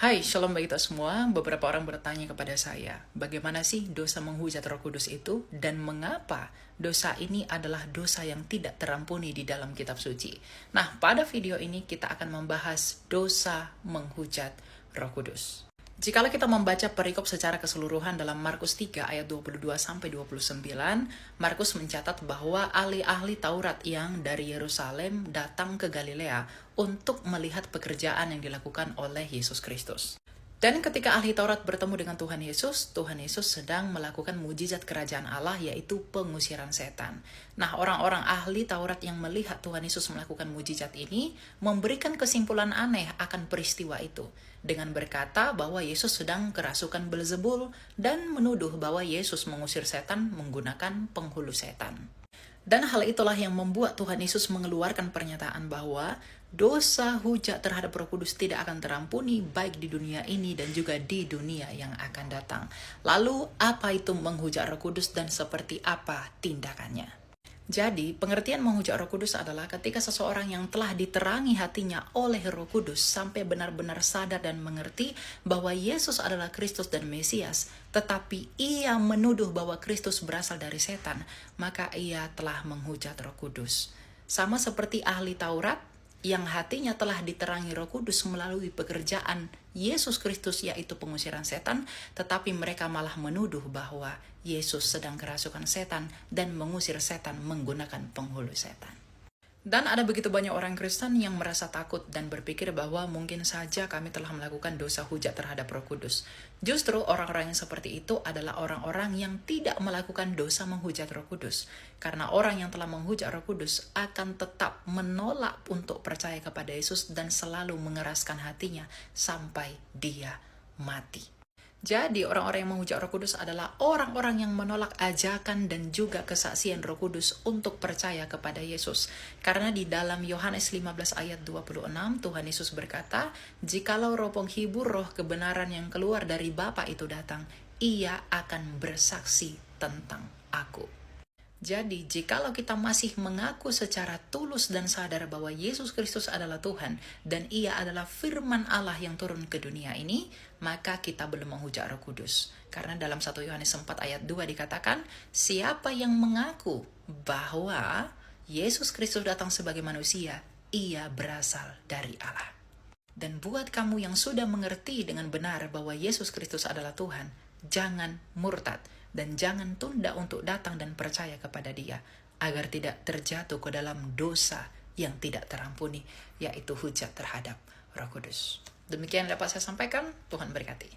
Hai, shalom bagi kita semua. Beberapa orang bertanya kepada saya, bagaimana sih dosa menghujat Roh Kudus itu dan mengapa dosa ini adalah dosa yang tidak terampuni di dalam kitab suci. Nah, pada video ini kita akan membahas dosa menghujat Roh Kudus. Jikalau kita membaca perikop secara keseluruhan dalam Markus 3 ayat 22-29, Markus mencatat bahwa ahli-ahli Taurat yang dari Yerusalem datang ke Galilea untuk melihat pekerjaan yang dilakukan oleh Yesus Kristus. Dan ketika ahli Taurat bertemu dengan Tuhan Yesus sedang melakukan mujizat kerajaan Allah, yaitu pengusiran setan. Nah, orang-orang ahli Taurat yang melihat Tuhan Yesus melakukan mujizat ini memberikan kesimpulan aneh akan peristiwa itu dengan berkata bahwa Yesus sedang kerasukan Belzebul dan menuduh bahwa Yesus mengusir setan menggunakan penghulu setan. Dan hal itulah yang membuat Tuhan Yesus mengeluarkan pernyataan bahwa dosa hujat terhadap Roh Kudus tidak akan terampuni baik di dunia ini dan juga di dunia yang akan datang. Lalu, apa itu menghujat Roh Kudus dan seperti apa tindakannya? Jadi, pengertian menghujat Roh Kudus adalah ketika seseorang yang telah diterangi hatinya oleh Roh Kudus sampai benar-benar sadar dan mengerti bahwa Yesus adalah Kristus dan Mesias, tetapi ia menuduh bahwa Kristus berasal dari setan, maka ia telah menghujat Roh Kudus. Sama seperti ahli Taurat yang hatinya telah diterangi Roh Kudus melalui pekerjaan Yesus Kristus, yaitu pengusiran setan, tetapi mereka malah menuduh bahwa Yesus sedang kerasukan setan dan mengusir setan menggunakan penghulu setan. Dan ada begitu banyak orang Kristen yang merasa takut dan berpikir bahwa mungkin saja kami telah melakukan dosa hujat terhadap Roh Kudus. Justru orang-orang yang seperti itu adalah orang-orang yang tidak melakukan dosa menghujat Roh Kudus. Karena orang yang telah menghujat Roh Kudus akan tetap menolak untuk percaya kepada Yesus dan selalu mengeraskan hatinya sampai dia mati. Jadi orang-orang yang menghujat Roh Kudus adalah orang-orang yang menolak ajakan dan juga kesaksian Roh Kudus untuk percaya kepada Yesus. Karena di dalam Yohanes 15 ayat 26 Tuhan Yesus berkata, "Jikalau roh penghibur, roh kebenaran yang keluar dari Bapa itu datang, ia akan bersaksi tentang aku." Jadi, jikalau kita masih mengaku secara tulus dan sadar bahwa Yesus Kristus adalah Tuhan dan Ia adalah firman Allah yang turun ke dunia ini, maka kita belum menghujat Roh Kudus. Karena dalam 1 Yohanes 4 ayat 2 dikatakan, siapa yang mengaku bahwa Yesus Kristus datang sebagai manusia, ia berasal dari Allah. Dan buat kamu yang sudah mengerti dengan benar bahwa Yesus Kristus adalah Tuhan, jangan murtad dan jangan tunda untuk datang dan percaya kepada Dia, agar tidak terjatuh ke dalam dosa yang tidak terampuni, yaitu hujat terhadap Roh Kudus. Demikian dapat saya sampaikan, Tuhan berkati.